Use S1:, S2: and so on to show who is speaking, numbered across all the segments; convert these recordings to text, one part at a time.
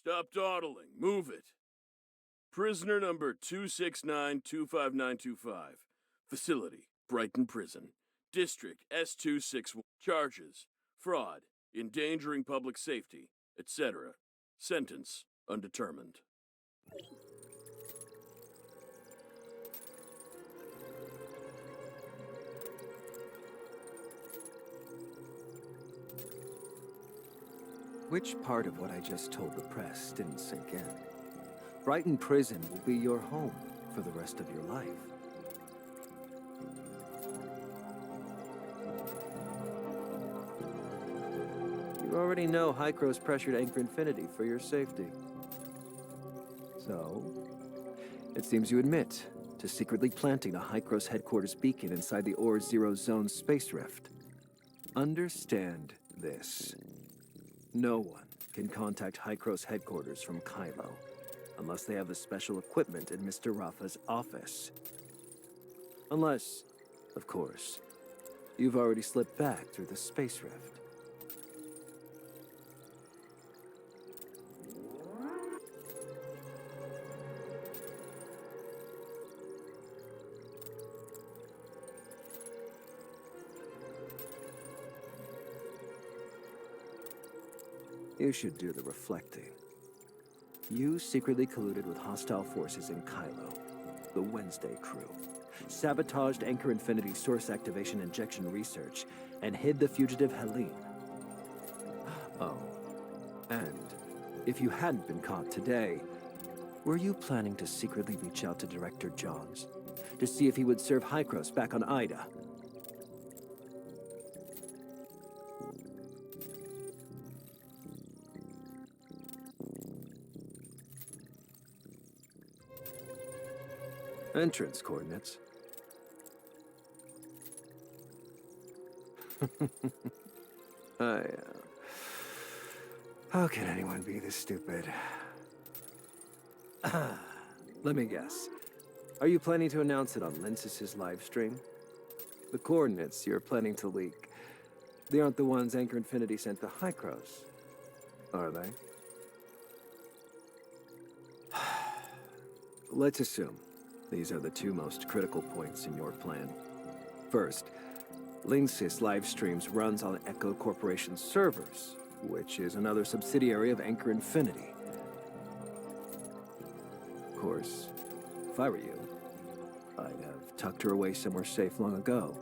S1: Stop dawdling. Move it. Prisoner number 269-25925. Facility, Brighton Prison. District S261. Charges, fraud, endangering public safety, etc. Sentence, undetermined.
S2: Which part of what I just told the press didn't sink in? Brighton Prison will be your home for the rest of your life. You already know Hycros pressured Anchor Infinity for your safety. So, it seems you admit to secretly planting the Hycros headquarters beacon inside the Ore Zero Zone space rift. Understand this. No one can contact Hycros headquarters from Kylo, unless they have the special equipment in Mr. Rafa's office. Unless, of course, you've already slipped back through the space rift. You should do the reflecting. You secretly colluded with hostile forces in Kylo, the Wednesday crew, sabotaged Anchor Infinity's source activation injection research, and hid the fugitive Helene. Oh, and if you hadn't been caught today, were you planning to secretly reach out to Director Johns to see if he would serve Hycros back on Ida? Entrance coordinates. How can anyone be this stupid? Let me guess. Are you planning to announce it on Linsys' live stream? The coordinates you're planning to leak, they aren't the ones Anchor Infinity sent to Hycros, are they? Let's assume these are the two most critical points in your plan. First, Linsys live streams runs on Echo Corporation's servers, which is another subsidiary of Anchor Infinity. Of course, if I were you, I'd have tucked her away somewhere safe long ago.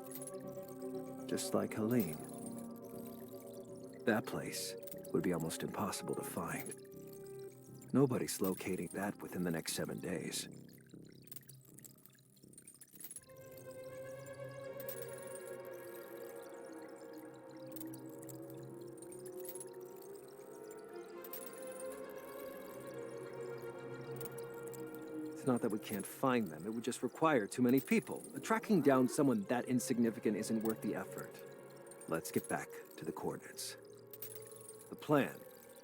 S2: Just like Helene. That place would be almost impossible to find. Nobody's locating that within the next 7 days. It's not that we can't find them, it would just require too many people. Tracking down someone that insignificant isn't worth the effort. Let's get back to the coordinates. The plan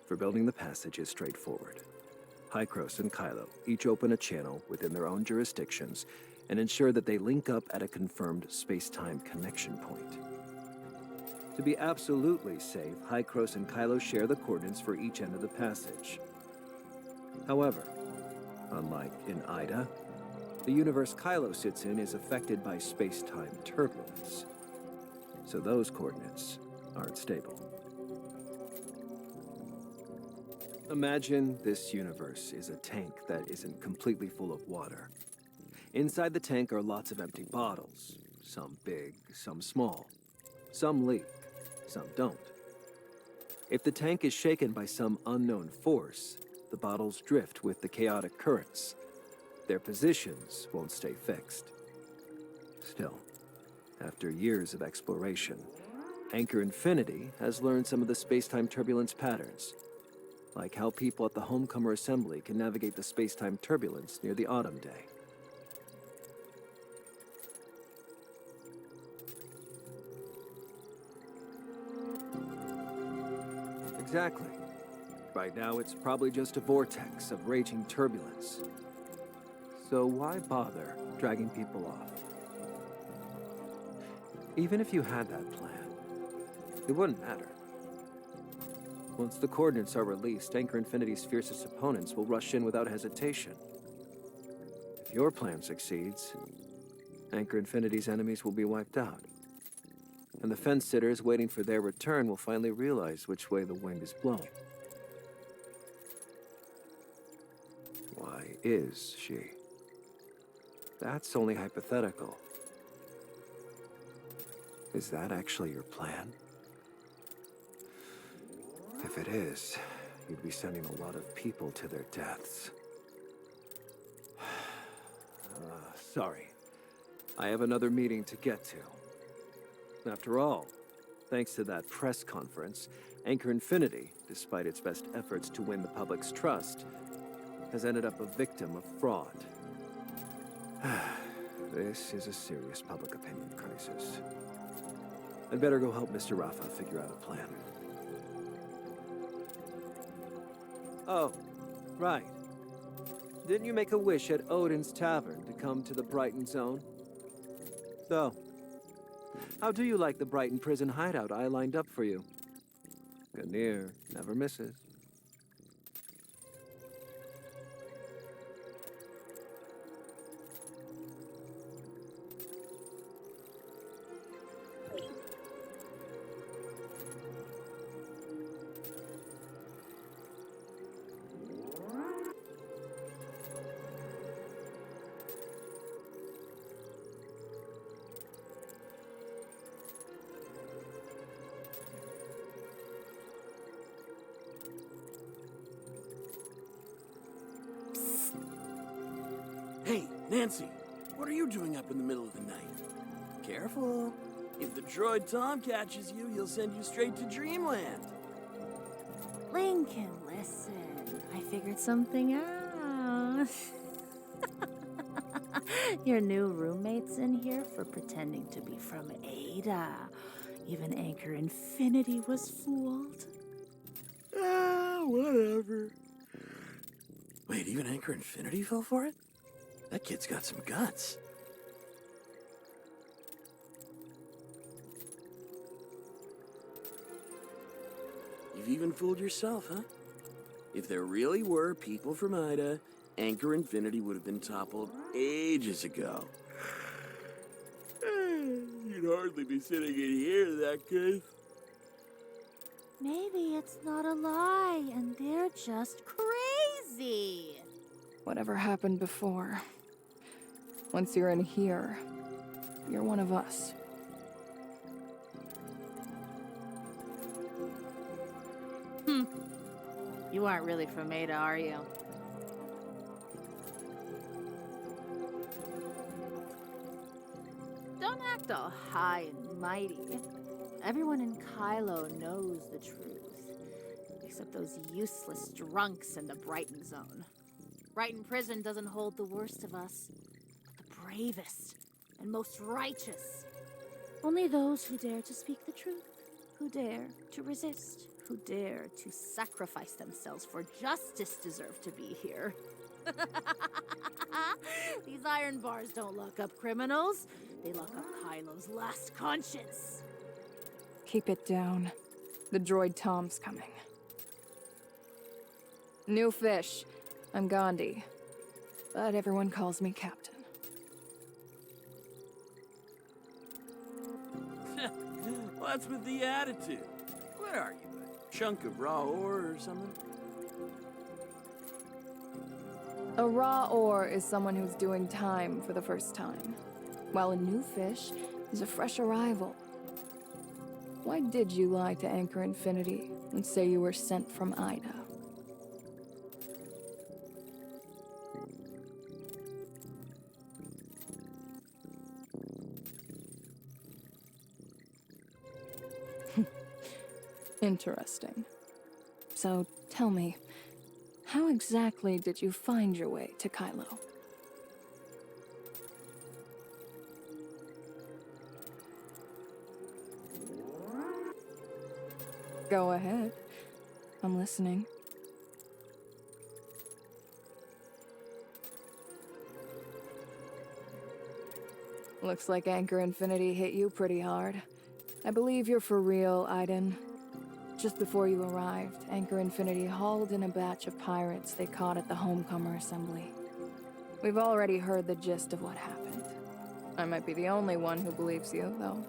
S2: for building the passage is straightforward. Hycros and Kylo each open a channel within their own jurisdictions and ensure that they link up at a confirmed space-time connection point. To be absolutely safe, Hycros and Kylo share the coordinates for each end of the passage. However, unlike in Ida, the universe Kylo sits in is affected by space-time turbulence. So those coordinates aren't stable. Imagine this universe is a tank that isn't completely full of water. Inside the tank are lots of empty bottles, some big, some small. Some leak, some don't. If the tank is shaken by some unknown force, the bottles drift with the chaotic currents. Their positions won't stay fixed. Still, after years of exploration, Anchor Infinity has learned some of the space-time turbulence patterns, like how people at the Homecomer Assembly can navigate the space-time turbulence near the Autumn Day. Exactly. Right now, it's probably just a vortex of raging turbulence. So why bother dragging people off? Even if you had that plan, it wouldn't matter. Once the coordinates are released, Anchor Infinity's fiercest opponents will rush in without hesitation. If your plan succeeds, Anchor Infinity's enemies will be wiped out. And the fence-sitters waiting for their return will finally realize which way the wind is blowing. Why is she? That's only hypothetical. Is that actually your plan? If it is, you'd be sending a lot of people to their deaths. Sorry. I have another meeting to get to. After all, thanks to that press conference, Anchor Infinity, despite its best efforts to win the public's trust, has ended up a victim of fraud. This is a serious public opinion crisis. I'd better go help Mr. Rafa figure out a plan. Oh, right. Didn't you make a wish at Odin's Tavern to come to the Brighton zone? So, how do you like the Brighton prison hideout I lined up for you? Ganir never misses.
S1: Hey, Nancy, what are you doing up in the middle of the night? Careful. If the droid Tom catches you, he'll send you straight to Dreamland.
S3: Lincoln, listen. I figured something out. Your new roommate's in here for pretending to be from Ada. Even Anchor Infinity was fooled.
S1: Whatever. Wait, even Anchor Infinity fell for it? That kid's got some guts. You've even fooled yourself, huh? If there really were people from Ida, Anchor Infinity would have been toppled ages ago. You'd hardly be sitting in here in that case.
S3: Maybe it's not a lie and they're just crazy.
S4: Whatever happened before. Once you're in here, you're one of us.
S3: You aren't really from Ada, are you? Don't act all high and mighty. Everyone in Kylo knows the truth. Except those useless drunks in the Brighton zone. Brighton prison doesn't hold the worst of us, but the bravest and most righteous. Only those who dare to speak the truth, who dare to resist, who dare to sacrifice themselves for justice deserve to be here. These iron bars don't lock up criminals. They lock up Kylo's last conscience.
S4: Keep it down. The droid Tom's coming. New fish. I'm Gandhi. But everyone calls me Captain.
S1: What's with the attitude? What are you, a chunk of raw ore or something?
S4: A raw ore is someone who's doing time for the first time, while a new fish is a fresh arrival. Why did you lie to Anchor Infinity and say you were sent from Ida? Interesting. So, tell me, how exactly did you find your way to Kylo? Go ahead. I'm listening. Looks like Anchor Infinity hit you pretty hard. I believe you're for real, Aiden. Just before you arrived, Anchor Infinity hauled in a batch of pirates they caught at the Homecomer Assembly. We've already heard the gist of what happened. I might be the only one who believes you, though.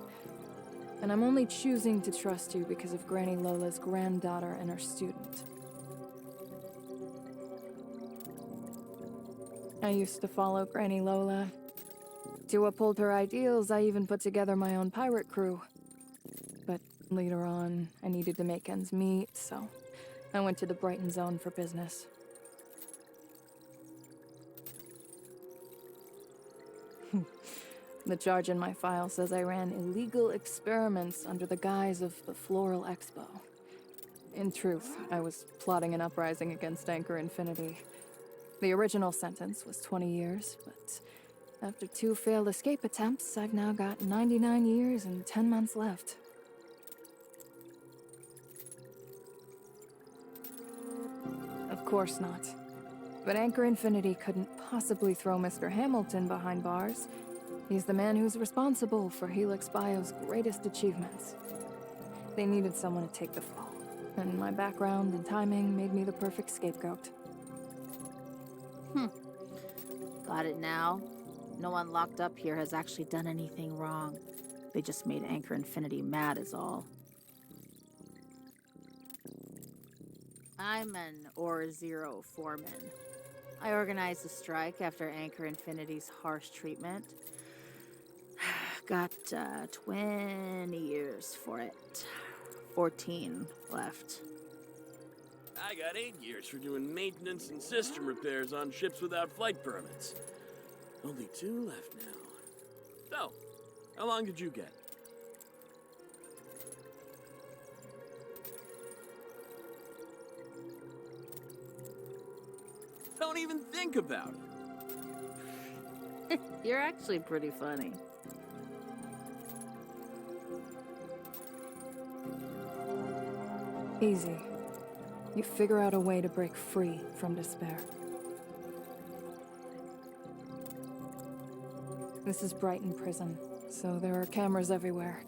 S4: And I'm only choosing to trust you because of Granny Lola's granddaughter and her student. I used to follow Granny Lola. To uphold her ideals, I even put together my own pirate crew. But later on, I needed to make ends meet, so I went to the Brighton zone for business. The charge in my file says I ran illegal experiments under the guise of the Floral Expo. In truth, I was plotting an uprising against Anchor Infinity. The original sentence was 20 years, but after 2 failed escape attempts, I've now got 99 years and 10 months left. Of course not. But Anchor Infinity couldn't possibly throw Mr. Hamilton behind bars. He's the man who's responsible for Helix Bio's greatest achievements. They needed someone to take the fall, and my background and timing made me the perfect scapegoat.
S3: Got it now? No one locked up here has actually done anything wrong. They just made Anchor Infinity mad is all. I'm an Or-Zero foreman. I organized a strike after Anchor Infinity's harsh treatment. Got 20 years for it. 14 left.
S1: I got 8 years for doing maintenance and system repairs on ships without flight permits. Only 2 left now. So, how long did you get? Don't even think about it.
S3: You're actually pretty funny.
S4: Easy. You figure out a way to break free from despair. This is Brighton Prison, so there are cameras everywhere.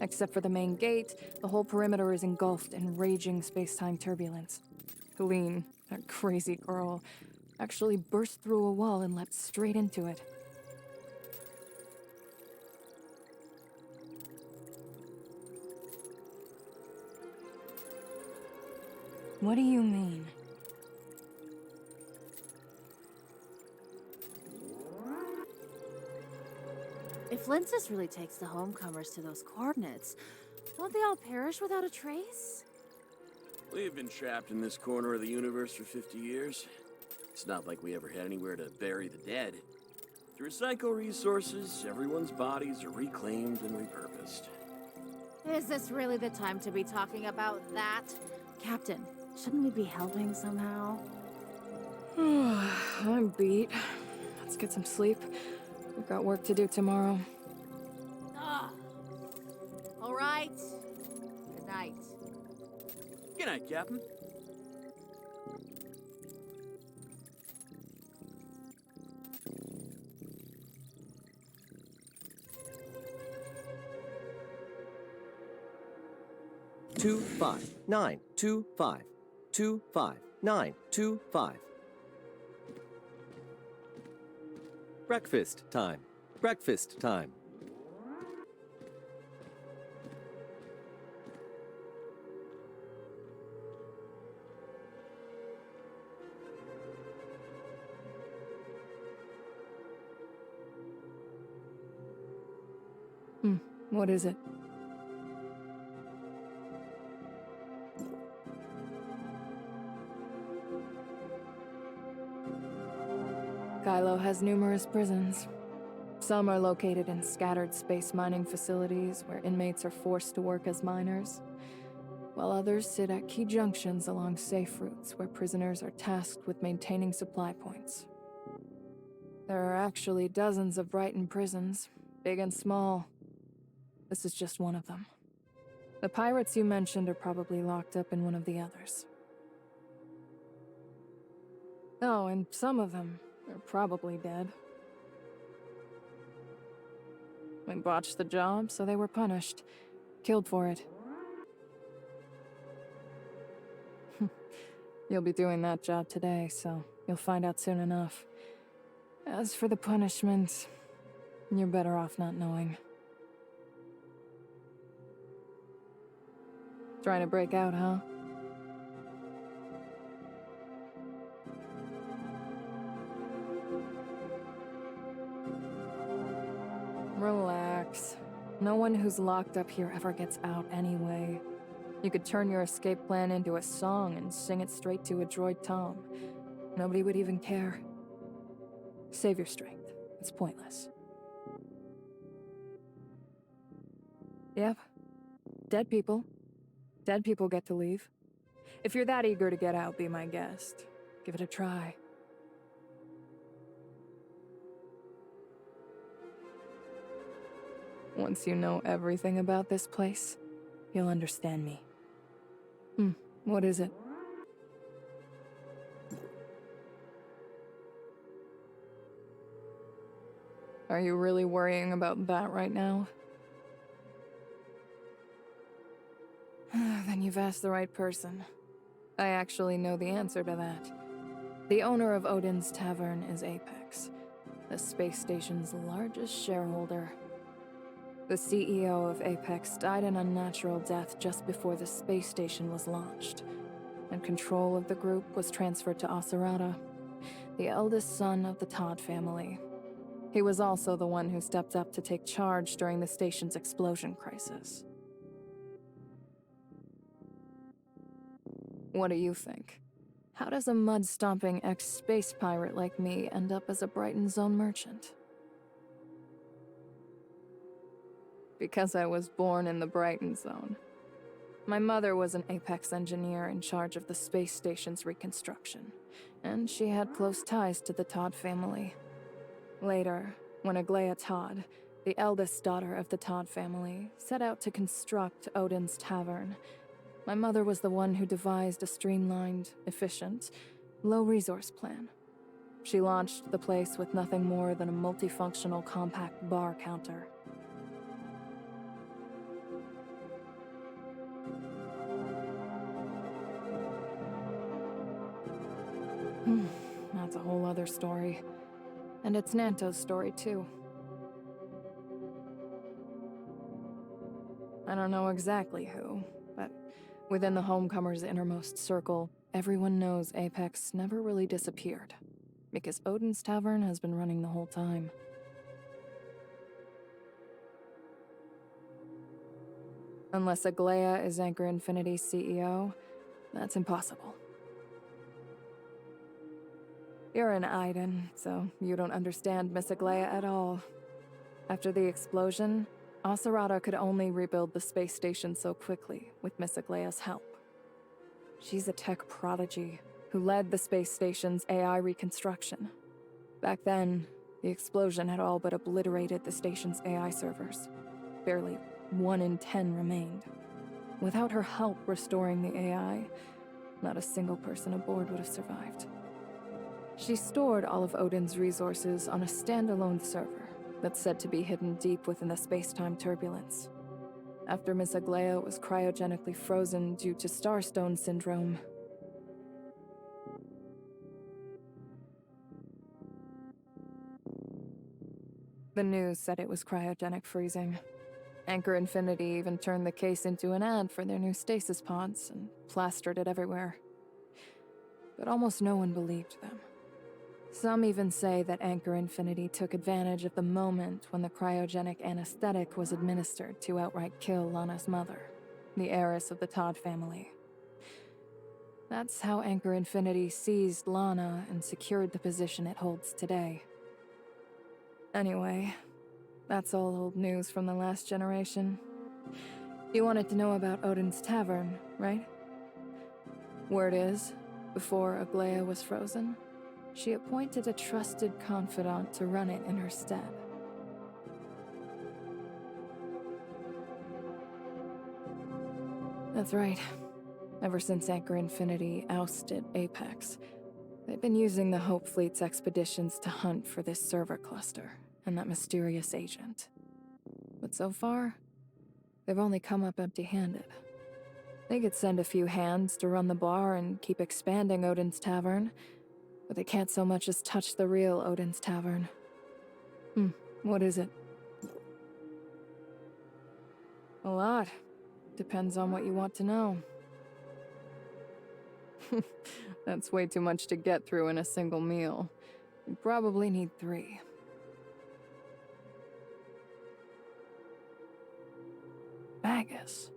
S4: Except for the main gate, the whole perimeter is engulfed in raging space-time turbulence. Helene, that crazy girl, actually burst through a wall and leapt straight into it. What do you mean?
S3: If Lindsay really takes the homecomers to those coordinates, won't they all perish without a trace?
S1: We've been trapped in this corner of the universe for 50 years. It's not like we ever had anywhere to bury the dead. To recycle resources, everyone's bodies are reclaimed and repurposed.
S3: Is this really the time to be talking about that? Captain, shouldn't we be helping somehow?
S4: I'm beat. Let's get some sleep. We've got work to do tomorrow.
S3: All right. Good night.
S1: Good night, Captain.
S5: Two 5 9 2 5 2 5 9 2 5. Breakfast time. Breakfast time.
S4: What is it? Kylo has numerous prisons. Some are located in scattered space mining facilities where inmates are forced to work as miners, while others sit at key junctions along safe routes where prisoners are tasked with maintaining supply points. There are actually dozens of Brighton prisons, big and small. This is just one of them. The pirates you mentioned are probably locked up in one of the others. Oh, and some of them are probably dead. We botched the job, so they were punished. Killed for it. You'll be doing that job today, so you'll find out soon enough. As for the punishment, you're better off not knowing. Trying to break out, huh? Relax. No one who's locked up here ever gets out anyway. You could turn your escape plan into a song and sing it straight to a droid tom. Nobody would even care. Save your strength. It's pointless. Yep. Dead people. Dead people get to leave. If you're that eager to get out, be my guest. Give it a try. Once you know everything about this place, you'll understand me. What is it? Are you really worrying about that right now? Then you've asked the right person. I actually know the answer to that. The owner of Odin's Tavern is Apex, the space station's largest shareholder. The CEO of Apex died an unnatural death just before the space station was launched, and control of the group was transferred to Acerata, the eldest son of the Todd family. He was also the one who stepped up to take charge during the station's explosion crisis. What do you think? How does a mud-stomping ex-space pirate like me end up as a Brighton Zone merchant? Because I was born in the Brighton Zone. My mother was an Apex engineer in charge of the space station's reconstruction, and she had close ties to the Todd family. Later, when Aglaia Todd, the eldest daughter of the Todd family, set out to construct Odin's Tavern, my mother was the one who devised a streamlined, efficient, low-resource plan. She launched the place with nothing more than a multifunctional compact bar counter. That's a whole other story. And it's Nanto's story, too. I don't know exactly who, but within the Homecomers' innermost circle, everyone knows Apex never really disappeared, because Odin's Tavern has been running the whole time. Unless Aglaia is Anchor Infinity's CEO, that's impossible. You're an Aiden, so you don't understand Miss Aglaia at all. After the explosion, Acerata could only rebuild the space station so quickly with Miss Aglaia's help. She's a tech prodigy who led the space station's AI reconstruction. Back then, the explosion had all but obliterated the station's AI servers. Barely 1 in 10 remained. Without her help restoring the AI, not a single person aboard would have survived. She stored all of Odin's resources on a standalone server that's said to be hidden deep within the space-time turbulence. After Miss Aglaia was cryogenically frozen due to Starstone syndrome, the news said it was cryogenic freezing. Anchor Infinity even turned the case into an ad for their new stasis pods and plastered it everywhere. But almost no one believed them. Some even say that Anchor Infinity took advantage of the moment when the cryogenic anesthetic was administered to outright kill Lana's mother, the heiress of the Todd family. That's how Anchor Infinity seized Lana and secured the position it holds today. Anyway, that's all old news from the last generation. You wanted to know about Odin's Tavern, right? Word is, before Aglaia was frozen, she appointed a trusted confidant to run it in her stead. That's right. Ever since Anchor Infinity ousted Apex, they've been using the Hope Fleet's expeditions to hunt for this server cluster and that mysterious agent. But so far, they've only come up empty-handed. They could send a few hands to run the bar and keep expanding Odin's Tavern, but they can't so much as touch the real Odin's Tavern. What is it? A lot. Depends on what you want to know. That's way too much to get through in a single meal. You probably need 3. Magus.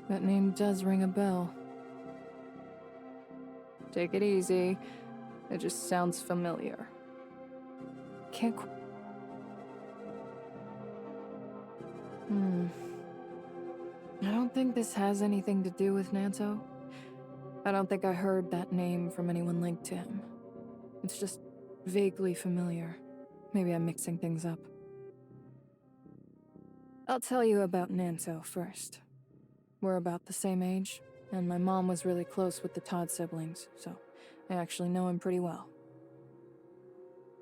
S4: That name does ring a bell. Take it easy. It just sounds familiar. Can't I don't think this has anything to do with Nanto. I don't think I heard that name from anyone linked to him. It's just vaguely familiar. Maybe I'm mixing things up. I'll tell you about Nanto first. We're about the same age, and my mom was really close with the Todd siblings, so I actually know him pretty well.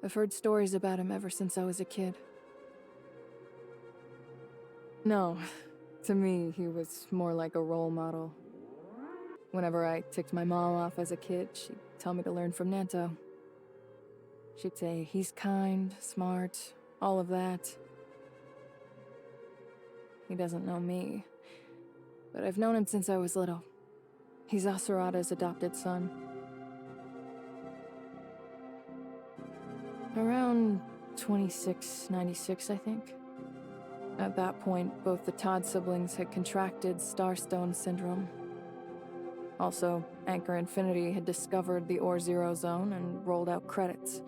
S4: I've heard stories about him ever since I was a kid. No, to me, he was more like a role model. Whenever I ticked my mom off as a kid, she'd tell me to learn from Nanto. She'd say he's kind, smart, all of that. He doesn't know me, but I've known him since I was little. He's Asurada's adopted son. Around 2696, I think. At that point, both the Todd siblings had contracted Starstone Syndrome. Also, Anchor Infinity had discovered the Ore Zero Zone and rolled out credits,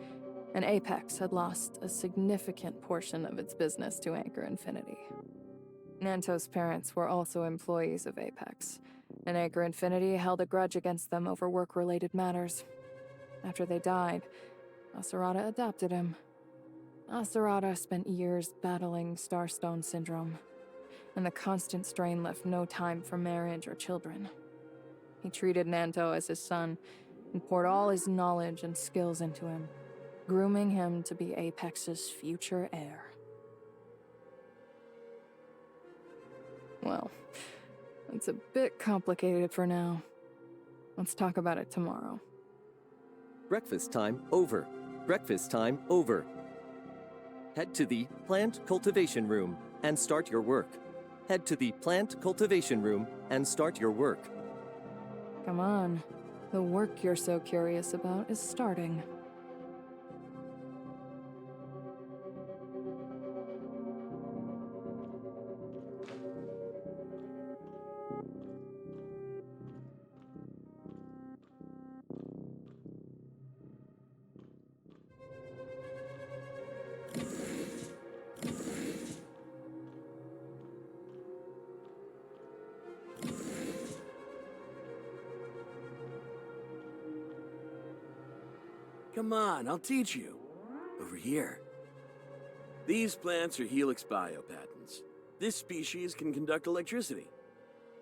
S4: and Apex had lost a significant portion of its business to Anchor Infinity. Nanto's parents were also employees of Apex, and Anchor Infinity held a grudge against them over work-related matters. After they died, Asurada adopted him. Asurada spent years battling Starstone Syndrome, and the constant strain left no time for marriage or children. He treated Nanto as his son and poured all his knowledge and skills into him, grooming him to be Apex's future heir. Well, it's a bit complicated for now. Let's talk about it tomorrow.
S5: Breakfast time over. Breakfast time over. Head to the plant cultivation room and start your work. Head to the plant cultivation room and start your work.
S4: Come on. The work you're so curious about is starting.
S1: Come on, I'll teach you. Over here. These plants are helix biopatents. This species can conduct electricity.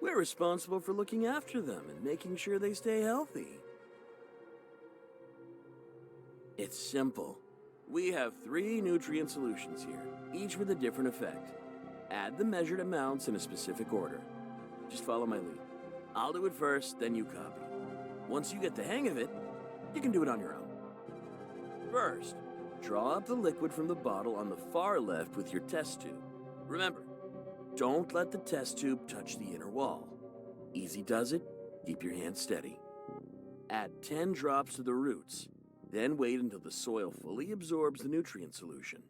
S1: We're responsible for looking after them and making sure they stay healthy. It's simple. We have 3 nutrient solutions here, each with a different effect. Add the measured amounts in a specific order. Just follow my lead. I'll do it first, then you copy. Once you get the hang of it, you can do it on your own. First, draw up the liquid from the bottle on the far left with your test tube. Remember, don't let the test tube touch the inner wall. Easy does it, keep your hand steady. Add 10 drops to the roots, then wait until the soil fully absorbs the nutrient solution.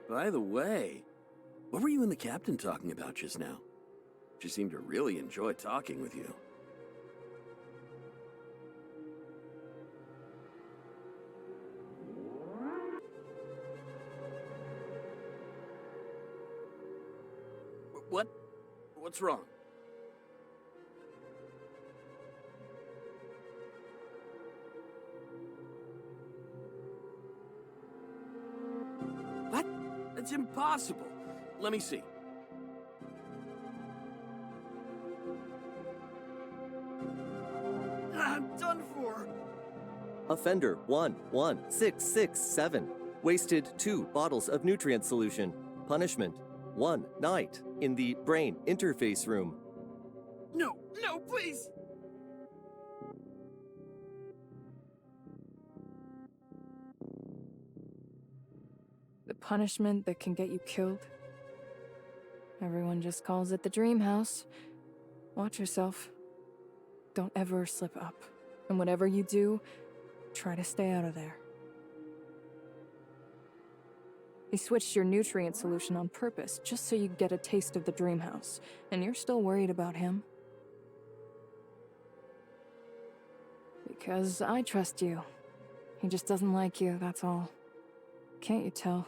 S1: By the way, what were you and the captain talking about just now? She seemed to really enjoy talking with you. What? What's wrong? What? That's impossible. Let me see. I'm done for.
S5: Offender 11667. Wasted 2 bottles of nutrient solution. Punishment: 1 night in the brain interface room.
S1: No, no, please!
S4: The punishment that can get you killed. Everyone just calls it the dream house. Watch yourself. Don't ever slip up. And whatever you do, try to stay out of there. He switched your nutrient solution on purpose, just so you get a taste of the dream house. And you're still worried about him? Because I trust you. He just doesn't like you, that's all. Can't you tell?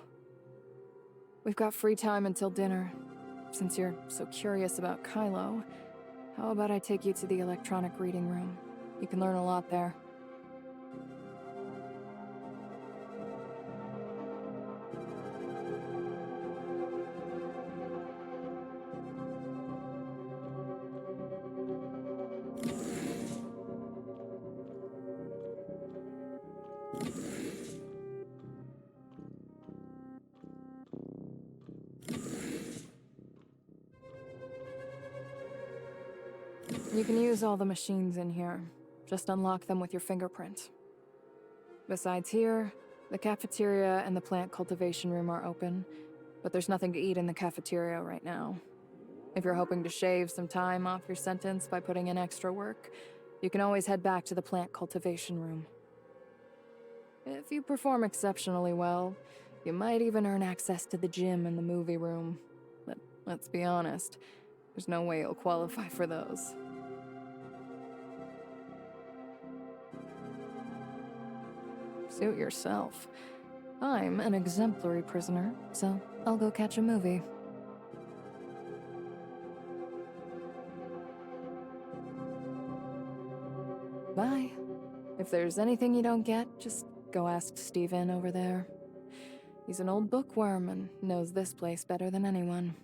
S4: We've got free time until dinner. Since you're so curious about Kylo, how about I take you to the electronic reading room? You can learn a lot there. You can use all the machines in here. Just unlock them with your fingerprint. Besides here, the cafeteria and the plant cultivation room are open, but there's nothing to eat in the cafeteria right now. If you're hoping to shave some time off your sentence by putting in extra work, you can always head back to the plant cultivation room. If you perform exceptionally well, you might even earn access to the gym and the movie room. But let's be honest, there's no way you'll qualify for those. Suit yourself. I'm an exemplary prisoner, so I'll go catch a movie. Bye. If there's anything you don't get, just go ask Steven over there. He's an old bookworm and knows this place better than anyone.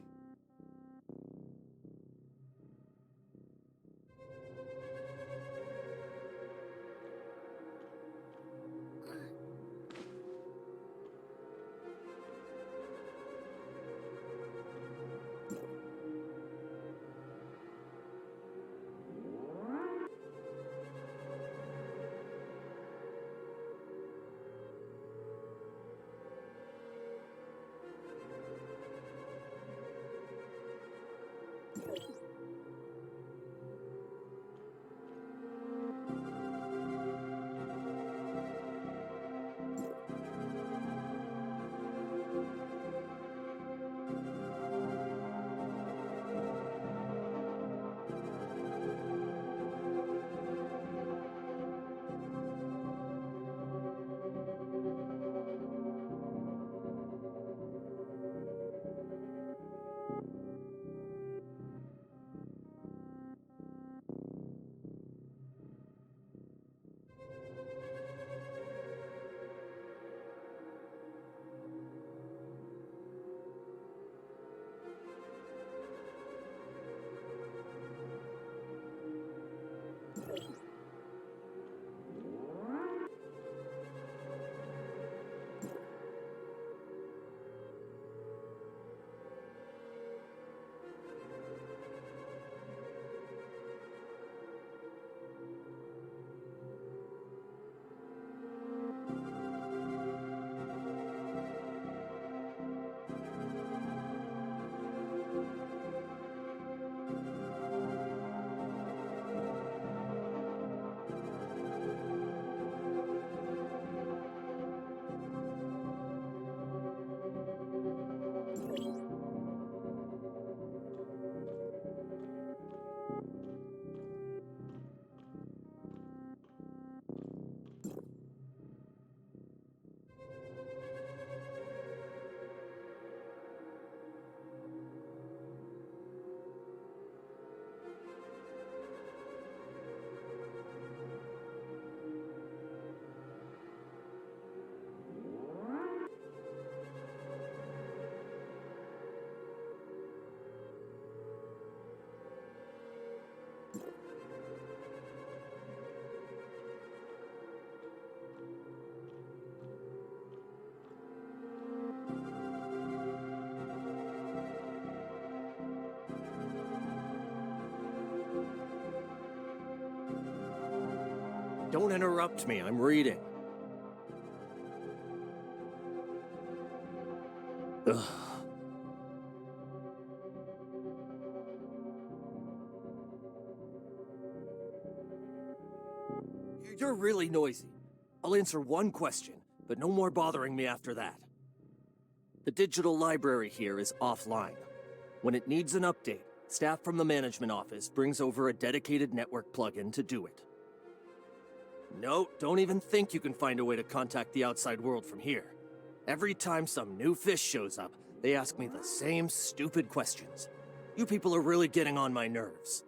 S5: Don't interrupt me, I'm reading. Ugh. You're really noisy. I'll answer one question, but no more bothering me after that. The digital library here is offline. When it needs an update, staff from the management office brings over a dedicated network plugin to do it. No, don't even think you can find a way to contact the outside world from here. Every time some new fish shows up, they ask me the same stupid questions. You people are really getting on my nerves.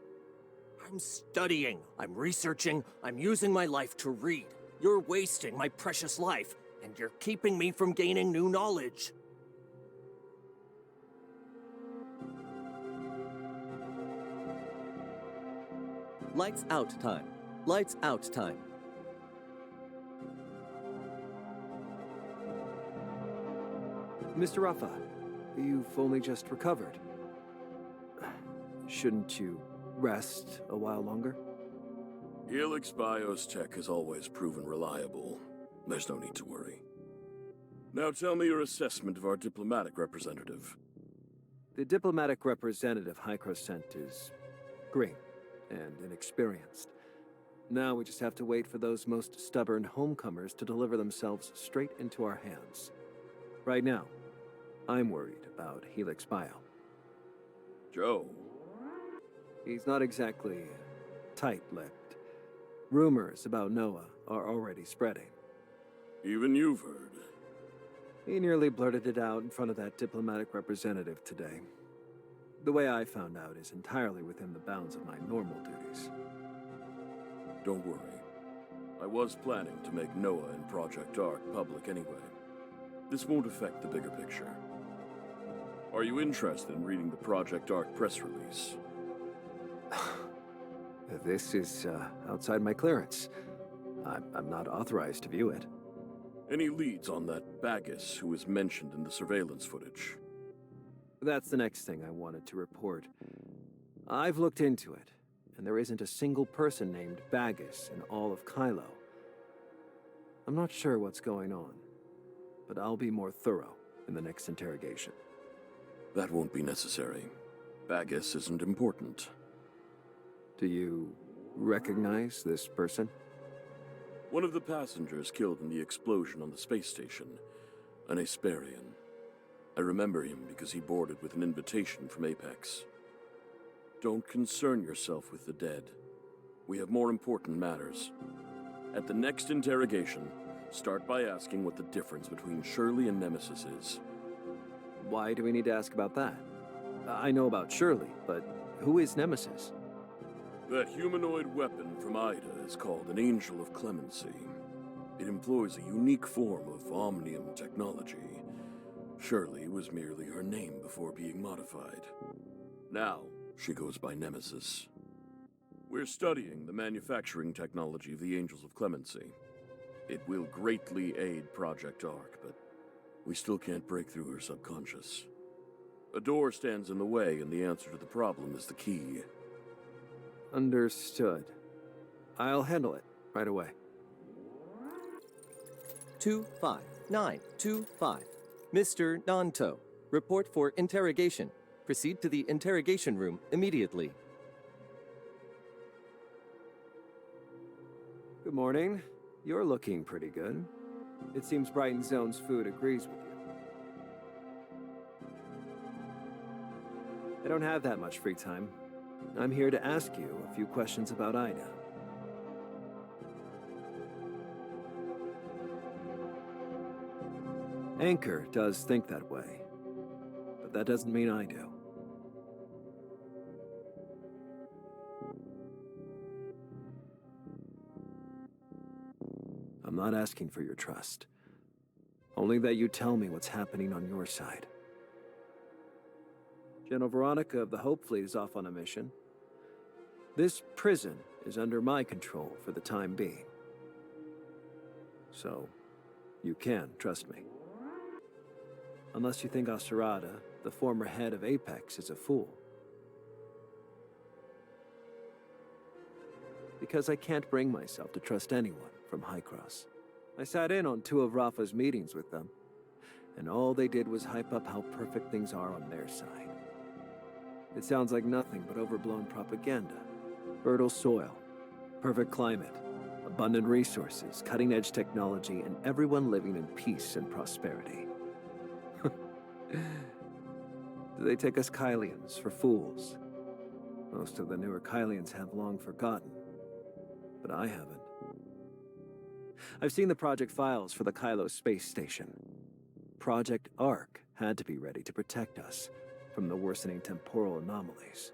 S5: I'm studying, I'm researching, I'm using my life to read. You're wasting my precious life, and you're keeping me from gaining new knowledge. Lights out time. Lights out time.
S2: Mr. Rafa, you've only just recovered. Shouldn't you rest a while longer?
S1: Helix Bio's tech has always proven reliable. There's no need to worry. Now tell me your assessment of our diplomatic representative.
S2: The diplomatic representative Hykros sent is green and inexperienced. Now we just have to wait for those most stubborn homecomers to deliver themselves straight into our hands. Right now, I'm worried about Helix Bio.
S1: Joe.
S2: He's not exactly tight-lipped. Rumors about Noah are already spreading.
S1: Even you've heard.
S2: He nearly blurted it out in front of that diplomatic representative today. The way I found out is entirely within the bounds of my normal duties.
S1: Don't worry. I was planning to make Noah and Project Ark public anyway. This won't affect the bigger picture. Are you interested in reading the Project Ark press release?
S2: This is outside my clearance. I'm not authorized to view it.
S1: Any leads on that Bagus who is mentioned in the surveillance footage?
S2: That's the next thing I wanted to report. I've looked into it, and there isn't a single person named Bagus in all of Kylo. I'm not sure what's going on, but I'll be more thorough in the next interrogation.
S1: That won't be necessary. Bagus isn't important.
S2: Do you recognize this person?
S1: One of the passengers killed in the explosion on the space station, an Asperian. I remember him because he boarded with an invitation from Apex. Don't concern yourself with the dead. We have more important matters. At the next interrogation, start by asking what the difference between Shirley and Nemesis is.
S2: Why do we need to ask about that? I know about Shirley, but who is Nemesis?
S1: That humanoid weapon from Ida is called an Angel of Clemency. It employs a unique form of omnium technology. Shirley was merely her name before being modified. Now, she goes by Nemesis. We're studying the manufacturing technology of the Angels of Clemency. It will greatly aid Project Ark, but we still can't break through her subconscious. A door stands in the way, and the answer to the problem is the key.
S2: Understood. I'll handle it right away.
S5: 25925. Mr. Nanto, report for interrogation. Proceed to the interrogation room immediately.
S2: Good morning. You're looking pretty good. It seems Brighton Zone's food agrees with you. I don't have that much free time. I'm here to ask you a few questions about Ida. Anchor does think that way, but that doesn't mean I do. I'm not asking for your trust. Only that you tell me what's happening on your side. General Veronica of the Hope Fleet is off on a mission. This prison is under my control for the time being. So, you can trust me. Unless you think Asurada, the former head of Apex, is a fool. because I can't bring myself to trust anyone from High Cross. I sat in on 2 of Rafa's meetings with them, and all they did was hype up how perfect things are on their side. It sounds like nothing but overblown propaganda. Fertile soil, perfect climate, abundant resources, cutting-edge technology, and everyone living in peace and prosperity. Do they take us Kylians for fools? Most of the newer Kylians have long forgotten, but I haven't. I've seen the project files for the Kylo space station. Project Ark had to be ready to protect us from the worsening temporal anomalies.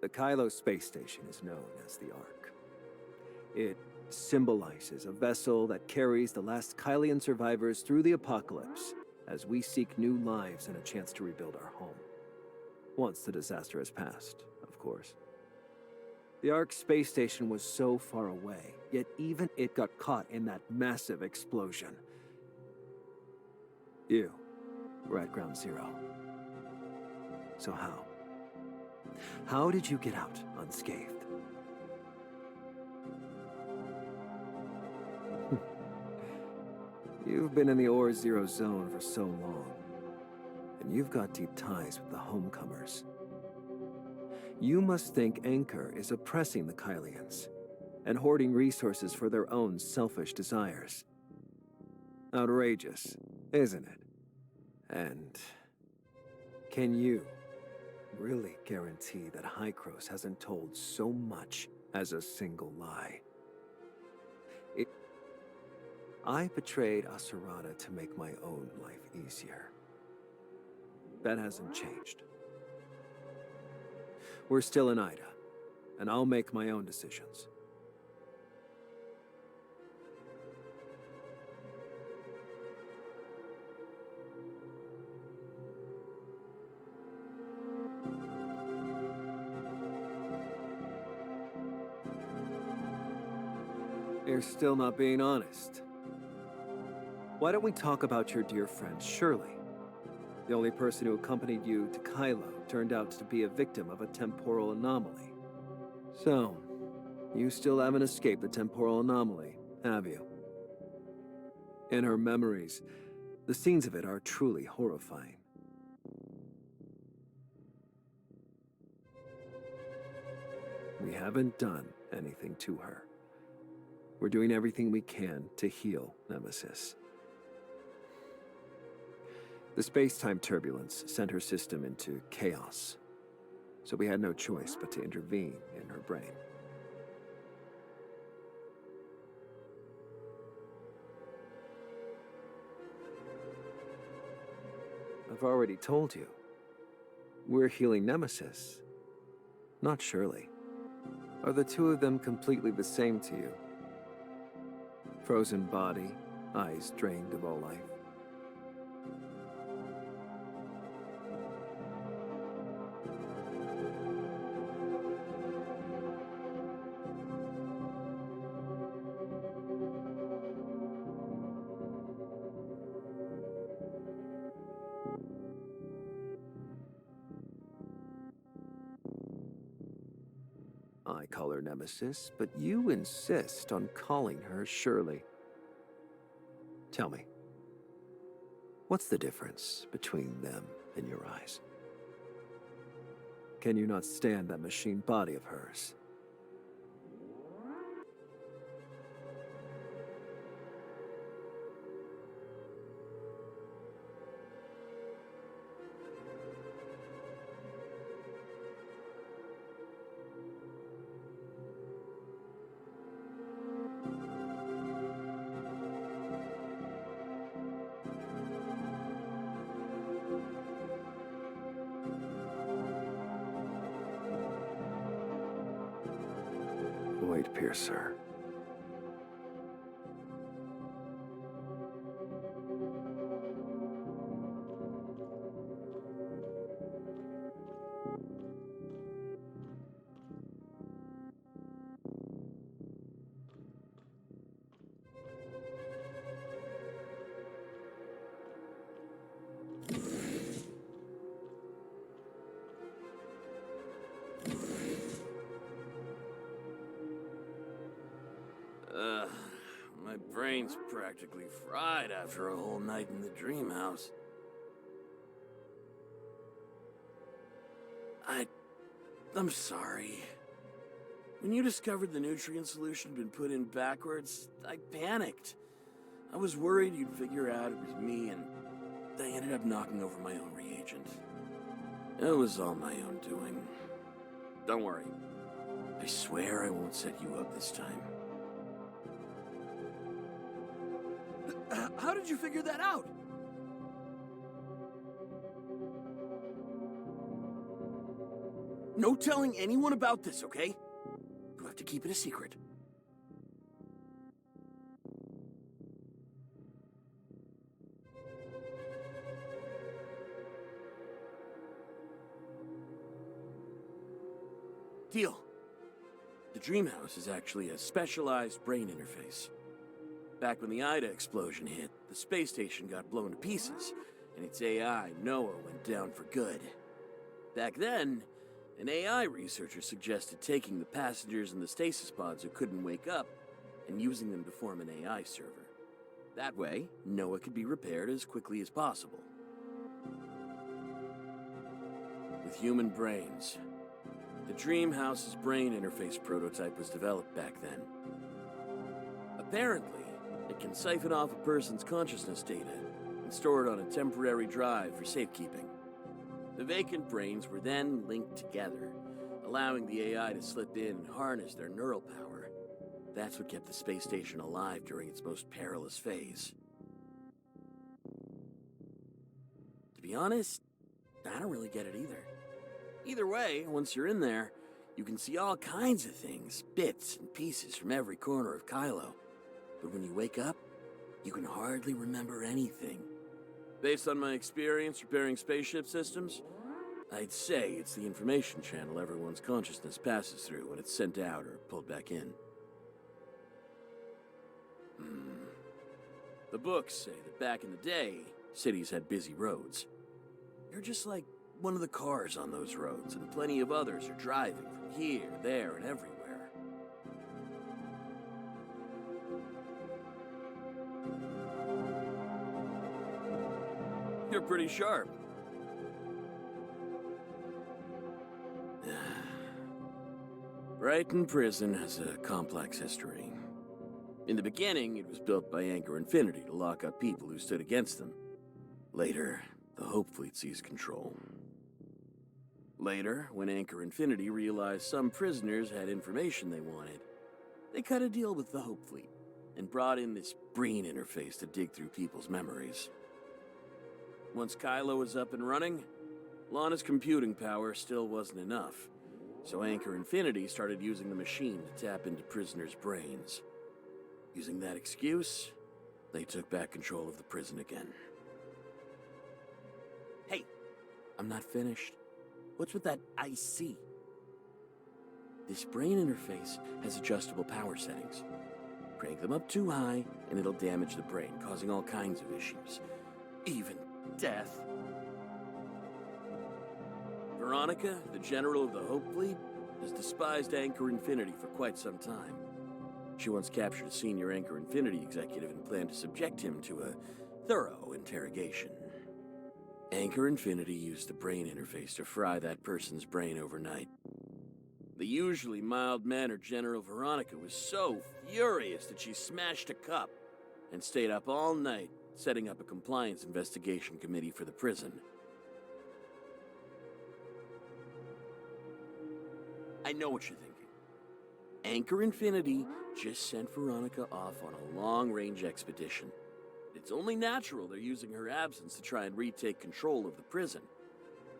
S2: The Kylo space station is known as the Ark. It symbolizes a vessel that carries the last Kylian survivors through the apocalypse as we seek new lives and a chance to rebuild our home. Once the disaster has passed, of course. The Ark space station was so far away, yet even it got caught in that massive explosion. You were at Ground Zero. So how? How did you get out unscathed? You've been in the Ore Zero zone for so long, and you've got deep ties with the homecomers. You must think Anchor is oppressing the Kylians and hoarding resources for their own selfish desires. Outrageous, isn't it? And can you really guarantee that Hykros hasn't told so much as a single lie? I betrayed Asurada to make my own life easier. That hasn't changed. We're still in Ida, and I'll make my own decisions. You're still not being honest. Why don't we talk about your dear friend, Shirley? The only person who accompanied you to Kylo turned out to be a victim of a temporal anomaly. So, you still haven't escaped the temporal anomaly, have you? In her memories, the scenes of it are truly horrifying. We haven't done anything to her. We're doing everything we can to heal Nemesis. The space-time turbulence sent her system into chaos, so we had no choice but to intervene in her brain. I've already told you. We're healing Nemesis, not Shirley. Are the two of them completely the same to you? Frozen body, eyes drained of all life. I call her Nemesis, but you insist on calling her Shirley. Tell me, what's the difference between them in your eyes? Can you not stand that machine body of hers? Void Piercer.
S1: My brain's practically fried after a whole night in the dream house. I'm sorry. When you discovered the nutrient solution had been put in backwards, I panicked. I was worried you'd figure out it was me, and I ended up knocking over my own reagent. It was all my own doing. Don't worry. I swear I won't set you up this time. How did you figure that out? No telling anyone about this, okay? You have to keep it a secret. Deal. The Dream House is actually a specialized brain interface. Back when the Ida explosion hit, the space station got blown to pieces, and its AI, Noah, went down for good. Back then, an AI researcher suggested taking the passengers in the stasis pods who couldn't wake up and using them to form an AI server. That way, Noah could be repaired as quickly as possible. With human brains, the Dream House's brain interface prototype was developed back then. Apparently, it can siphon off a person's consciousness data and store it on a temporary drive for safekeeping. The vacant brains were then linked together, allowing the AI to slip in and harness their neural power. That's what kept the space station alive during its most perilous phase. To be honest, I don't really get it either. Either way, once you're in there, you can see all kinds of things, bits and pieces from every corner of Kylo. But when you wake up, you can hardly remember anything. Based on my experience repairing spaceship systems, I'd say it's the information channel everyone's consciousness passes through when it's sent out or pulled back in. The books say that back in the day, cities had busy roads. You're just like one of the cars on those roads, and plenty of others are driving from here, there, and everywhere. You're pretty sharp. Brighton Prison has a complex history. In the beginning, it was built by Anchor Infinity to lock up people who stood against them. Later, the Hope Fleet seized control. Later, when Anchor Infinity realized some prisoners had information they wanted, they cut a deal with the Hope Fleet and brought in this brain interface to dig through people's memories. Once Kylo was up and running, Lana's computing power still wasn't enough, so Anchor Infinity started using the machine to tap into prisoners' brains. Using that excuse, they took back control of the prison again. Hey, I'm not finished. What's with that IC? This brain interface has adjustable power settings. Crank them up too high, and it'll damage the brain, causing all kinds of issues. Even death. Veronica, the general of the Hope Fleet, has despised Anchor Infinity for quite some time. She once captured a senior Anchor Infinity executive and planned to subject him to a thorough interrogation. Anchor Infinity used the brain interface to fry that person's brain overnight. The usually mild-mannered General Veronica was so furious that she smashed a cup and stayed up all night setting up a compliance investigation committee for the prison. I know what you're thinking. Anchor Infinity just sent Veronica off on a long-range expedition. It's only natural they're using her absence to try and retake control of the prison.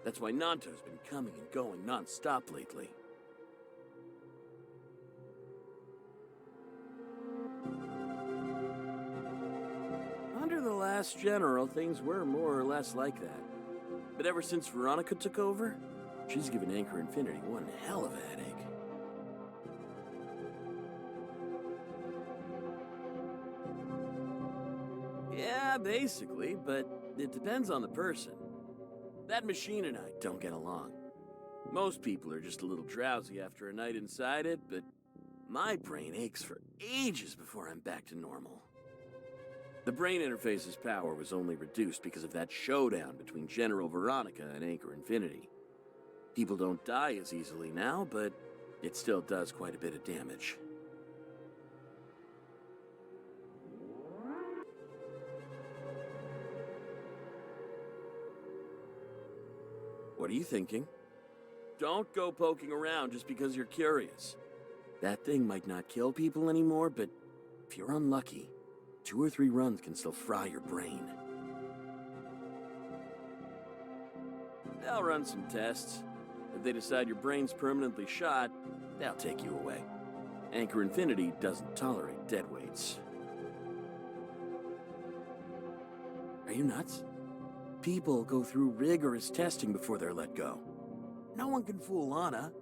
S1: That's why Nanto's been coming and going non-stop lately. Under the last general, things were more or less like that. But ever since Veronica took over, she's given Anchor Infinity one hell of a headache. Yeah, basically, but it depends on the person. That machine and I don't get along. Most people are just a little drowsy after a night inside it, but my brain aches for ages before I'm back to normal. The brain interface's power was only reduced because of that showdown between General Veronica and Anchor Infinity. People don't die as easily now, but it still does quite a bit of damage. What are you thinking? Don't go poking around just because you're curious. That thing might not kill people anymore, but if you're unlucky, 2 or 3 runs can still fry your brain. They'll run some tests. If they decide your brain's permanently shot, they'll take you away. Anchor Infinity doesn't tolerate dead weights. Are you nuts? People go through rigorous testing before they're let go. No one can fool Lana.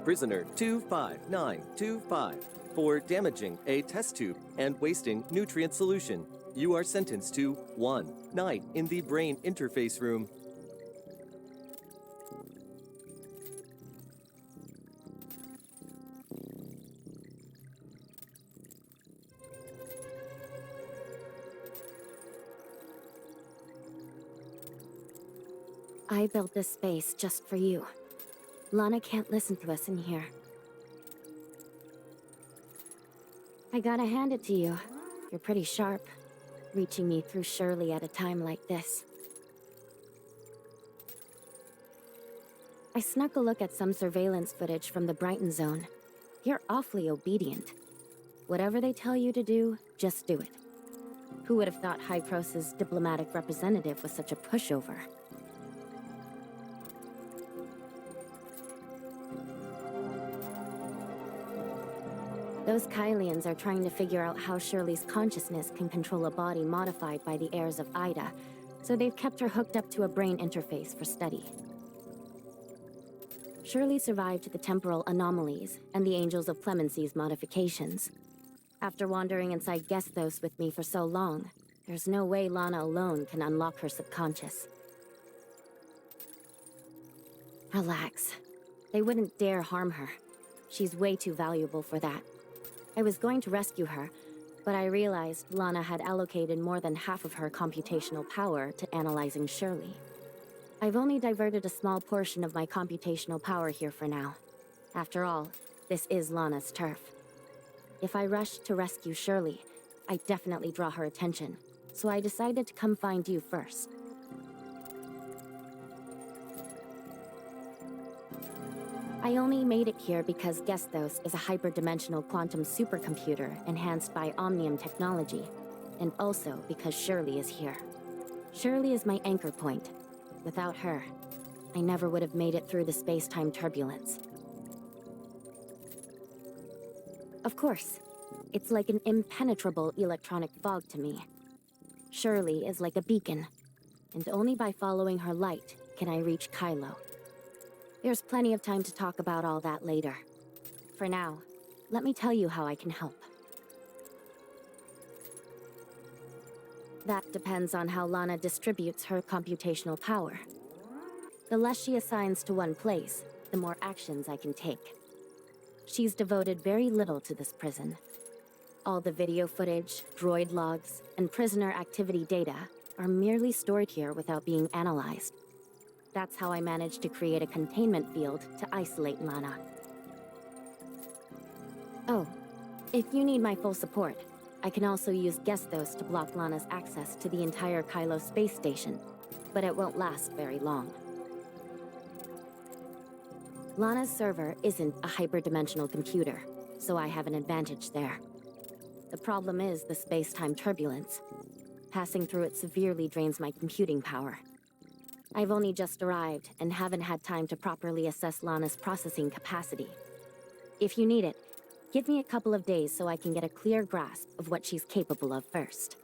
S5: Prisoner 25925 for damaging a test tube and wasting nutrient solution. You are sentenced to 1 night in the brain interface room.
S6: I built this space just for you. Lana can't listen to us in here. I gotta hand it to you. You're pretty sharp, reaching me through Shirley at a time like this. I snuck a look at some surveillance footage from the Brighton zone. You're awfully obedient. Whatever they tell you to do, just do it. Who would have thought Hypros's diplomatic representative was such a pushover? Those Kylians are trying to figure out how Shirley's consciousness can control a body modified by the heirs of Ida, so they've kept her hooked up to a brain interface for study. Shirley survived the temporal anomalies and the Angels of Clemency's modifications. After wandering inside Gestos with me for so long, there's no way Lana alone can unlock her subconscious. Relax. They wouldn't dare harm her. She's way too valuable for that. I was going to rescue her, but I realized Lana had allocated more than half of her computational power to analyzing Shirley. I've only diverted a small portion of my computational power here for now. After all, this is Lana's turf. If I rushed to rescue Shirley, I'd definitely draw her attention, so I decided to come find you first. I only made it here because Gestos is a hyperdimensional quantum supercomputer enhanced by Omnium technology, and also because Shirley is here. Shirley is my anchor point. Without her, I never would have made it through the space-time turbulence. Of course, it's like an impenetrable electronic fog to me. Shirley is like a beacon, and only by following her light can I reach Kylo. There's plenty of time to talk about all that later. For now, let me tell you how I can help. That depends on how Lana distributes her computational power. The less she assigns to one place, the more actions I can take. She's devoted very little to this prison. All the video footage, droid logs, and prisoner activity data are merely stored here without being analyzed. That's how I managed to create a containment field to isolate Lana. Oh, if you need my full support, I can also use Gestos to block Lana's access to the entire Kylo space station, but it won't last very long. Lana's server isn't a hyperdimensional computer, so I have an advantage there. The problem is the space-time turbulence. Passing through it severely drains my computing power. I've only just arrived and haven't had time to properly assess Lana's processing capacity. If you need it, give me a couple of days so I can get a clear grasp of what she's capable of first.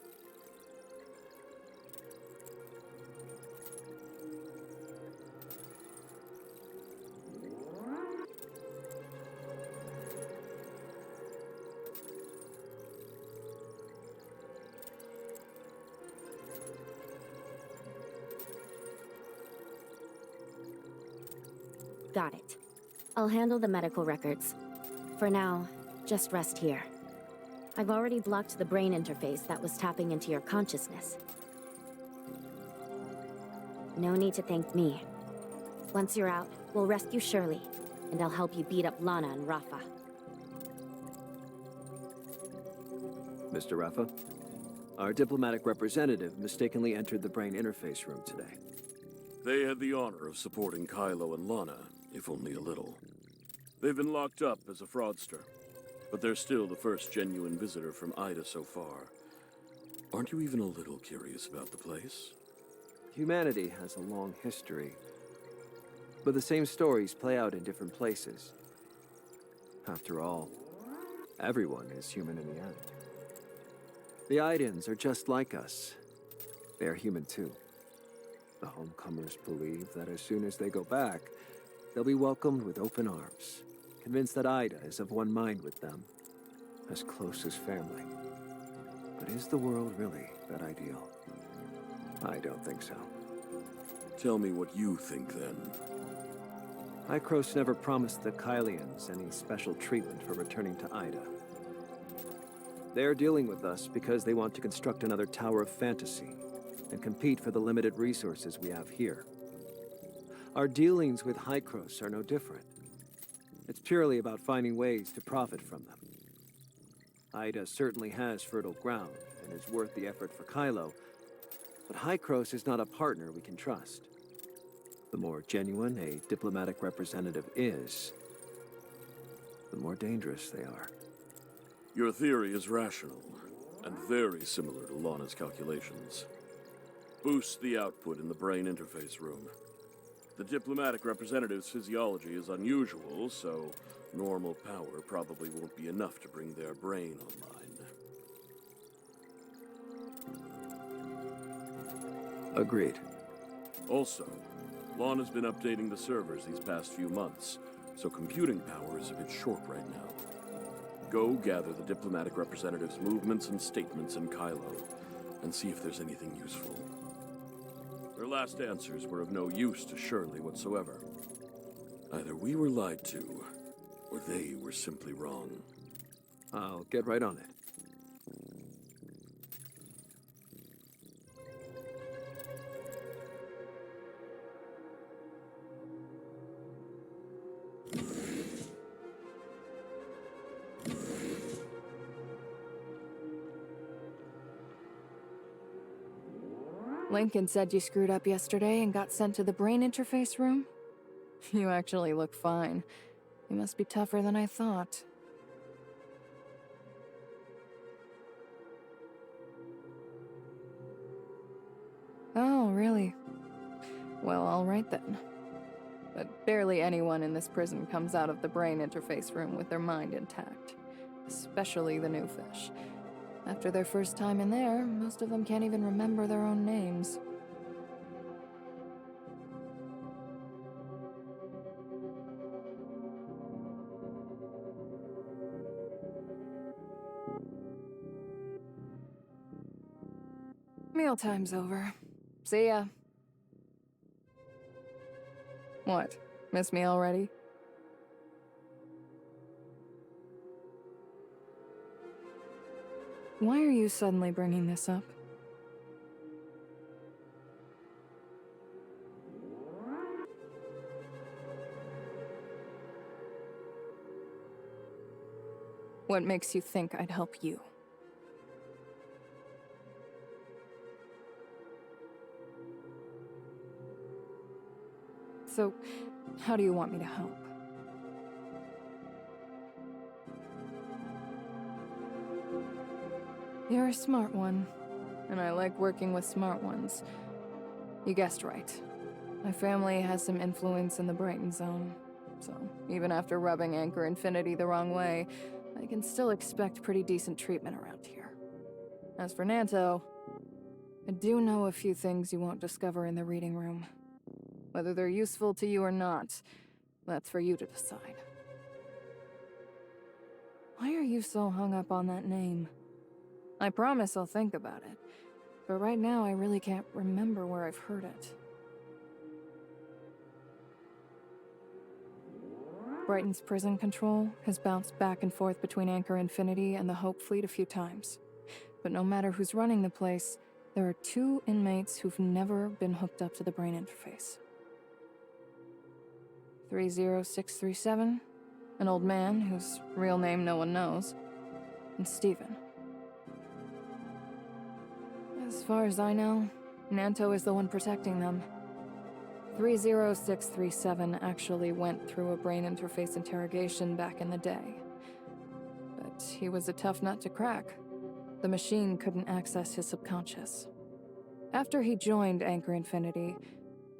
S6: Got it. I'll handle the medical records. For now, just rest here. I've already blocked the brain interface that was tapping into your consciousness. No need to thank me. Once you're out, we'll rescue Shirley, and I'll help you beat up Lana and Rafa.
S2: Mr. Rafa, our diplomatic representative mistakenly entered the brain interface room today.
S1: They had the honor of supporting Kylo and Lana, if only a little. They've been locked up as a fraudster, but they're still the first genuine visitor from Ida so far. Aren't you even a little curious about the place?
S2: Humanity has a long history, but the same stories play out in different places. After all, everyone is human in the end. The Idans are just like us. They are human too. The homecomers believe that as soon as they go back, they'll be welcomed with open arms, convinced that Ida is of one mind with them, as close as family. But is the world really that ideal? I don't think so.
S1: Tell me what you think, then.
S2: Hykros never promised the Kylians any special treatment for returning to Ida. They're dealing with us because they want to construct another Tower of Fantasy and compete for the limited resources we have here. Our dealings with Hykros are no different. It's purely about finding ways to profit from them. Ida certainly has fertile ground and is worth the effort for Kylo, but Hykros is not a partner we can trust. The more genuine a diplomatic representative is, the more dangerous they are.
S1: Your theory is rational, and very similar to Lana's calculations. Boost the output in the brain interface room. The diplomatic representative's physiology is unusual, so normal power probably won't be enough to bring their brain online.
S2: Agreed.
S1: Also, Lana's been updating the servers these past few months, so computing power is a bit short right now. Go gather the diplomatic representative's movements and statements in Kylo, and see if there's anything useful. Their last answers were of no use to Shirley whatsoever. Either we were lied to, or they were simply wrong.
S2: I'll get right on it.
S4: Lincoln said you screwed up yesterday and got sent to the brain interface room? You actually look fine. You must be tougher than I thought. Oh, really? Well, all right then. But barely anyone in this prison comes out of the brain interface room with their mind intact. Especially the new fish. After their first time in there, most of them can't even remember their own names. Mealtime's over. See ya. What? Miss me already? Why are you suddenly bringing this up? What makes you think I'd help you? So, how do you want me to help? You're a smart one, and I like working with smart ones. You guessed right. My family has some influence in the Brighton zone, so even after rubbing Anchor Infinity the wrong way, I can still expect pretty decent treatment around here. As for Nanto, I do know a few things you won't discover in the reading room. Whether they're useful to you or not, that's for you to decide. Why are you so hung up on that name? I promise I'll think about it, but right now I really can't remember where I've heard it. Brighton's prison control has bounced back and forth between Anchor Infinity and the Hope Fleet a few times. But no matter who's running the place, there are 2 inmates who've never been hooked up to the brain interface. 30637, an old man whose real name no one knows, and Steven. As far as I know, Nanto is the one protecting them. 30637 actually went through a brain interface interrogation back in the day. But he was a tough nut to crack. The machine couldn't access his subconscious. After he joined Anchor Infinity,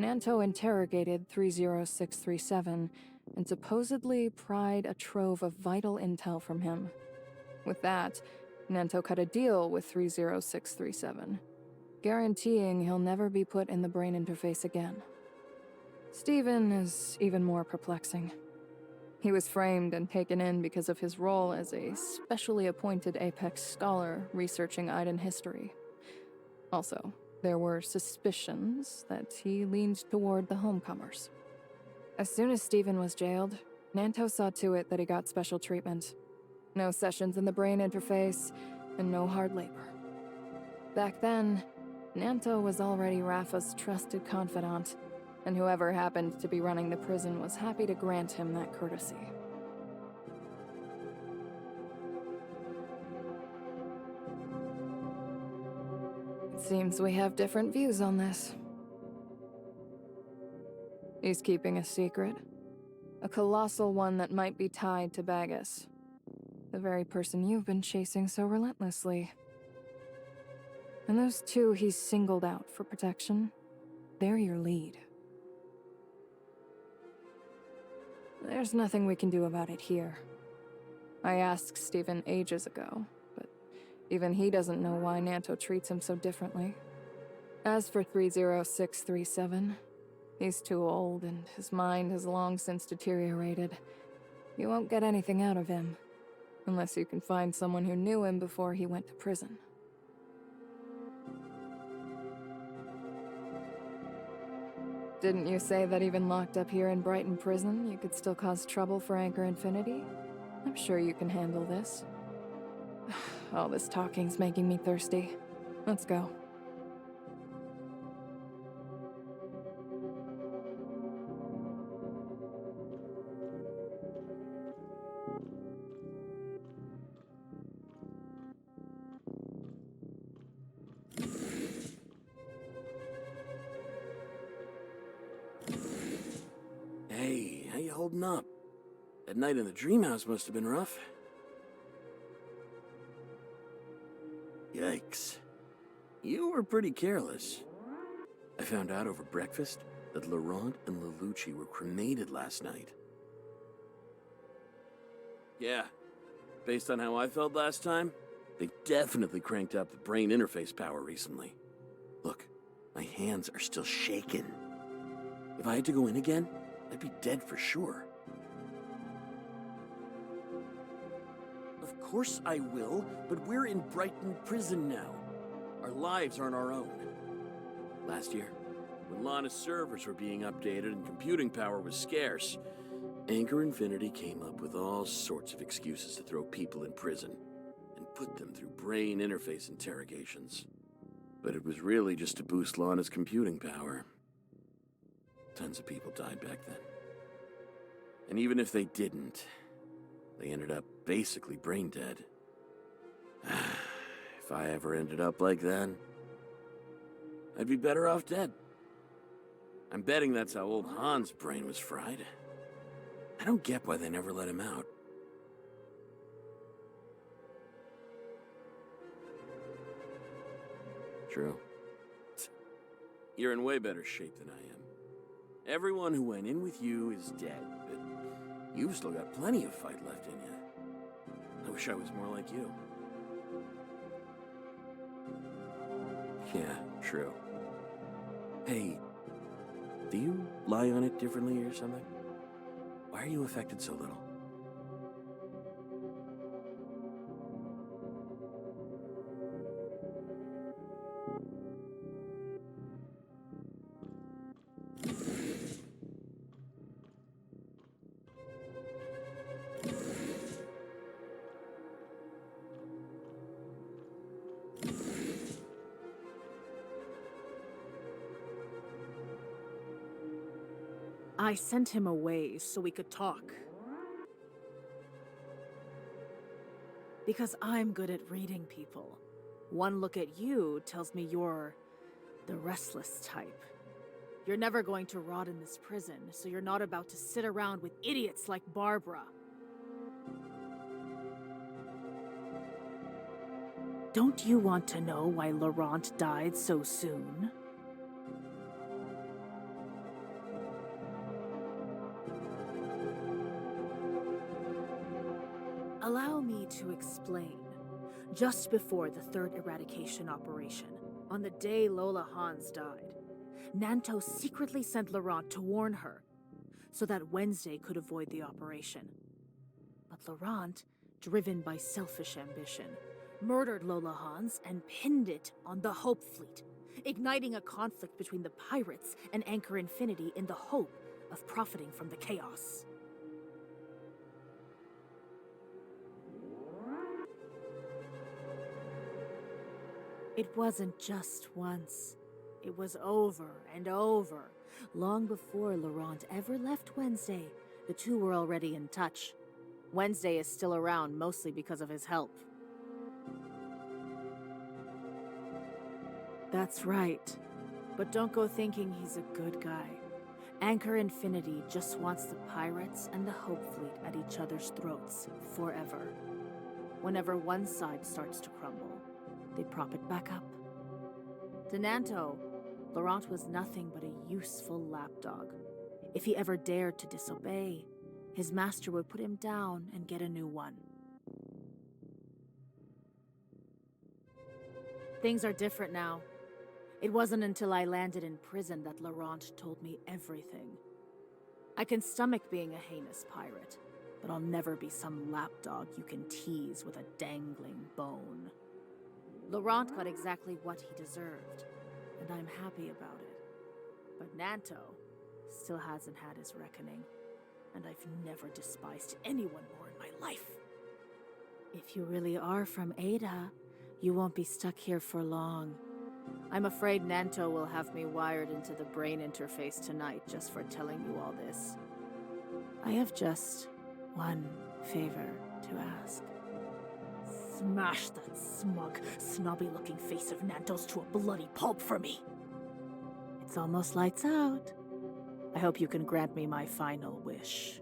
S4: Nanto interrogated 30637 and supposedly pried a trove of vital intel from him. With that, Nanto cut a deal with 30637, guaranteeing he'll never be put in the brain interface again. Steven is even more perplexing. He was framed and taken in because of his role as a specially appointed Apex scholar researching Aiden history. Also, there were suspicions that he leaned toward the homecomers. As soon as Steven was jailed, Nanto saw to it that he got special treatment. No sessions in the brain interface, and no hard labor. Back then, Nanto was already Rafa's trusted confidant, and whoever happened to be running the prison was happy to grant him that courtesy. It seems we have different views on this. He's keeping a secret. A colossal one that might be tied to Bagus. The very person you've been chasing so relentlessly. And those 2 he's singled out for protection, they're your lead. There's nothing we can do about it here. I asked Steven ages ago, but even he doesn't know why Nanto treats him so differently. As for 30637, he's too old and his mind has long since deteriorated. You won't get anything out of him, unless you can find someone who knew him before he went to prison. Didn't you say that even locked up here in Brighton prison, you could still cause trouble for Anchor Infinity? I'm sure you can handle this. All this talking's making me thirsty. Let's go.
S1: Hey, how you holding up? That night in the dream house must have been rough. Yikes. You were pretty careless. I found out over breakfast that Laurent and Lelouch were cremated last night. Yeah, based on how I felt last time, they definitely cranked up the brain interface power recently. Look, my hands are still shaking. If I had to go in again, I'd be dead for sure. Of course I will, but we're in Brighton prison now. Our lives aren't our own. Last year, when Lana's servers were being updated and computing power was scarce, Anchor Infinity came up with all sorts of excuses to throw people in prison and put them through brain interface interrogations. But it was really just to boost Lana's computing power. Tons of people died back then. And even if they didn't, they ended up basically brain dead. If I ever ended up like that, I'd be better off dead. I'm betting that's how old Han's brain was fried. I don't get why they never let him out. True. You're in way better shape than I am. Everyone who went in with you is dead, but you've still got plenty of fight left in you. I wish I was more like you. Yeah, true. Hey, do you lie on it differently or something? Why are you affected so little?
S7: I sent him away so we could talk. Because I'm good at reading people. One look at you tells me you're the restless type. You're never going to rot in this prison, so you're not about to sit around with idiots like Barbara. Don't you want to know why Laurent died so soon? Allow me to explain. Just before the third eradication operation, on the day Lola Hans died, Nanto secretly sent Laurent to warn her, so that Wednesday could avoid the operation. But Laurent, driven by selfish ambition, murdered Lola Hans and pinned it on the Hope Fleet, igniting a conflict between the pirates and Anchor Infinity in the hope of profiting from the chaos. It wasn't just once. It was over and over. Long before Laurent ever left Wednesday, the two were already in touch. Wednesday is still around mostly because of his help. That's right. But don't go thinking he's a good guy. Anchor Infinity just wants the pirates and the Hope Fleet at each other's throats forever. Whenever one side starts to crumble, they prop it back up. To Nanto, Laurent was nothing but a useful lapdog. If he ever dared to disobey, his master would put him down and get a new one. Things are different now. It wasn't until I landed in prison that Laurent told me everything. I can stomach being a heinous pirate, but I'll never be some lapdog you can tease with a dangling bone. Laurent got exactly what he deserved, and I'm happy about it. But Nanto still hasn't had his reckoning, and I've never despised anyone more in my life. If you really are from Ada, you won't be stuck here for long. I'm afraid Nanto will have me wired into the brain interface tonight just for telling you all this. I have just one favor to ask. Smash that smug, snobby-looking face of Nanto's to a bloody pulp for me. It's almost lights out. I hope you can grant me my final wish.